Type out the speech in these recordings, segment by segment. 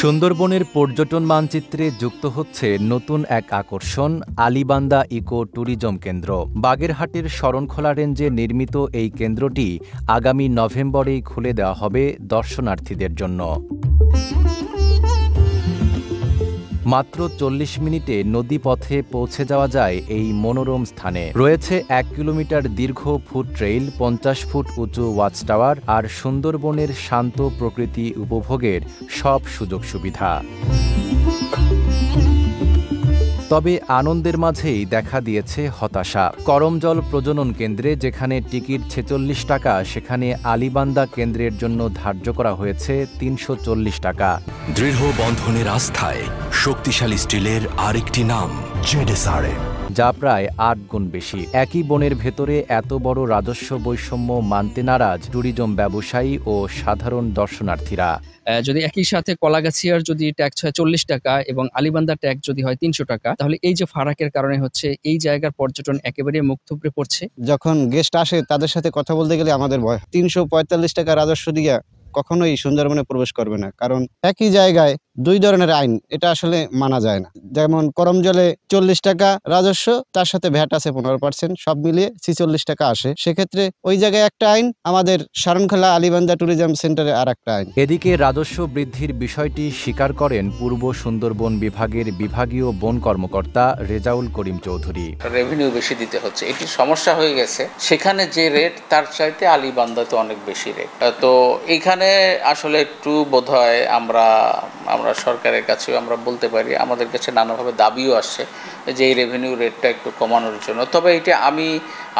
সুন্দরবনের পর্যটন মানচিত্রে যুক্ত হচ্ছে নতুন এক আকর্ষণ আলীবান্দা ইকো ট্যুরিজম কেন্দ্র। বাগেরহাটের শরণখোলা রেঞ্জে নির্মিত এই কেন্দ্রটি আগামী নভেম্বরেই খুলে দেওয়া হবে দর্শনার্থীদের জন্য। মাত্র ৪০ মিনিটে নদীপথে পৌঁছে যাওয়া যায় এই মনোরম স্থানে। রয়েছে ১ কিলোমিটার দীর্ঘ ফুট ট্রেইল, ৫০ ফুট উঁচু ওয়াচ টাওয়ার আর সুন্দরবনের শান্ত প্রকৃতি উপভোগের সব সুযোগ সুবিধা। তবে আনন্দের মাঝেই দেখা দিয়েছে হতাশা। করমজল প্রজনন কেন্দ্রে যেখানে টিকিট ৪৬ টাকা, সেখানে আলীবান্দা কেন্দ্রের জন্য ধার্য করা হয়েছে ৩৪০ টাকা। দৃঢ় বন্ধনের আস্থায় শক্তিশালী স্টিলের আরেকটি নাম জেডএসআরএম, যা প্রায় ৮ গুণ বেশি। একই বনের ভেতরে এত বড় রাজস্ব বৈষম্য মানতে নারাজ ট্যুরিজম ব্যবসায়ী ও সাধারণ দর্শনার্থীরা। যদি একই সাথে কলাগাছিয়ার যদি ট্যাক্স হয় ৪০ টাকা এবং আলীবান্দার ট্যাক্স যদি হয় ৩০০ টাকা, তাহলে এই যে ফারাকের কারণে হচ্ছে এই জায়গার পর্যটন একেবারে মুখ থুবড়ে পড়ছে। যখন গেস্ট আসে তাদের সাথে কথা বলতে গেলে আমাদের ভয়। ৩৪৫ টাকা রাজস্ব দিয়ে কখনোই সুন্দরবনে প্রবেশ করবে না, কারণ একই জায়গায় দুই ধরনের আইন, এটা আসলে মানা যায় না। যেমন করমজলে ৪০ টাকা রাজস্ব, তার সাথে ভ্যাট আছে ১৫%, সব মিলিয়ে ৪৬ টাকা আসে। সেক্ষেত্রে ওই জায়গায় একটা আইন, আমাদের শরণখোলা আলীবান্দা ট্যুরিজম সেন্টারে আর একটা আইন। এদিকে রাজস্ব বৃদ্ধির বিষয়টি স্বীকার করেন পূর্ব সুন্দরবন বিভাগের বিভাগীয় বন কর্মকর্তা রেজাউল করিম চৌধুরী। রেভিনিউ বেশি দিতে হচ্ছে, এটি সমস্যা হয়ে গেছে। সেখানে যে রেট তার চাইতে আলীবান্দাতে অনেক বেশি রেট। তো এইখানে আসলে একটু বোধহয় আমরা সরকারের কাছেও আমরা বলতে পারি, আমাদের কাছে নানাভাবে দাবিও আসছে যে এই রেভিনিউ রেটটা একটু কমানোর জন্য। তবে এটা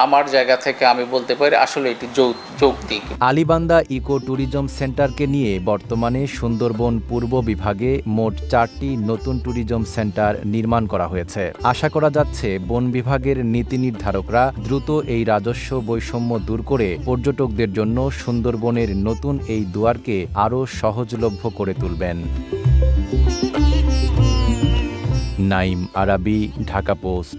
আমার জায়গা থেকে আমি বলতে পারি আসলে এটি যৌক্তিক। আলীবান্দা ইকো ট্যুরিজম সেন্টারকে নিয়ে বর্তমানে সুন্দরবন পূর্ব বিভাগে মোট ৪টি নতুন ট্যুরিজম সেন্টার নির্মাণ করা হয়েছে। আশা করা যাচ্ছে বন বিভাগের নীতি নির্ধারকরা দ্রুত এই রাজস্ব বৈষম্য দূর করে পর্যটকদের জন্য সুন্দরবনের নতুন এই দুয়ারকে আরও সহজলভ্য করে তুলবেন। নাইম আরাবী, ঢাকা পোস্ট।